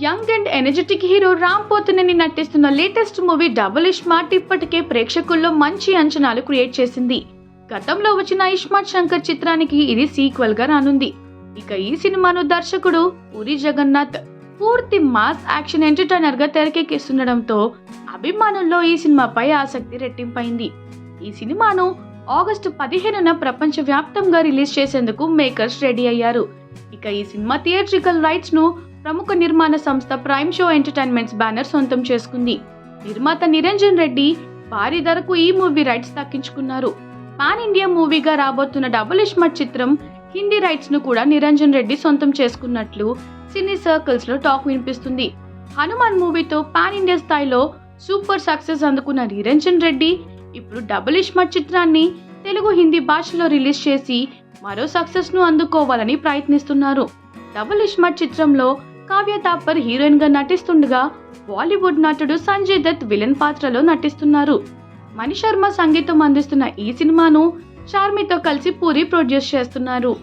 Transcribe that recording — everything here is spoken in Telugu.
Young and energetic hero Ram Pothineni నటిస్తున్న లేటెస్ట్ మూవీ డబుల్ ఇస్మార్ట్ ఇప్పటికే ప్రేక్షకుల్లో మంచి అంచనాలు క్రియేట్ చేసింది. గతంలో వచ్చిన ఇస్మార్ట్ శంకర్ చిత్రానికి ఇది సీక్వెల్ గా రానుంది. ఇక ఈ సినిమాను దర్శకుడు పూరి జగన్నాథ్ పూర్తి మాస్ యాక్షన్ ఎంటర్టైనర్ గా తెరకెక్కిస్తుండడంతో అభిమానుల్లో ఈ సినిమాపై ఆసక్తి రెట్టింపైంది. ఈ సినిమాను ఆగస్టు 15న ప్రపంచ వ్యాప్తంగా రిలీజ్ చేసేందుకు మేకర్స్ రెడీ అయ్యారు. ఇక ఈ సినిమా థియేట్రికల్ రైట్స్ ను ప్రముఖ నిర్మాణ సంస్థ ప్రైమ్ షో ఎంటర్టైన్మెంట్స్ బ్యానర్ సొంతం చేసుకుంది. నిర్మాత నిరంజన్ రెడ్డి భారీ ధరకు ఈ మూవీ రైట్స్ దక్కించుకున్నారు. పాన్ ఇండియా మూవీగా రాబోతున్న డబుల్ ఇస్మార్ట్ చిత్రం హిందీ రైట్స్ ను కూడా నిరంజన్ రెడ్డి సొంతం చేసుకున్నట్లు సినీ సర్కిల్స్ లో టాక్ వినిపిస్తుంది. హనుమాన్ మూవీతో పాన్ ఇండియా స్థాయిలో సూపర్ సక్సెస్ అందుకున్న నిరంజన్ రెడ్డి ఇప్పుడు డబుల్ ఇస్మార్ట్ చిత్రాన్ని తెలుగు హిందీ భాషలో రిలీజ్ చేసి మరో సక్సెస్ ను అందుకోవాలని ప్రయత్నిస్తున్నారు. డబుల్ ఇస్మార్ట్ చిత్రంలో కావ్య తాపర్ హీరోయిన్ గా నటిస్తుండగా బాలీవుడ్ నటుడు సంజయ్ దత్ విలన్ పాత్రలో నటిస్తున్నారు. మణి శర్మ సంగీతం అందిస్తున్న ఈ సినిమాను చార్మితో కలిసి పూరి ప్రొడ్యూస్ చేస్తున్నారు.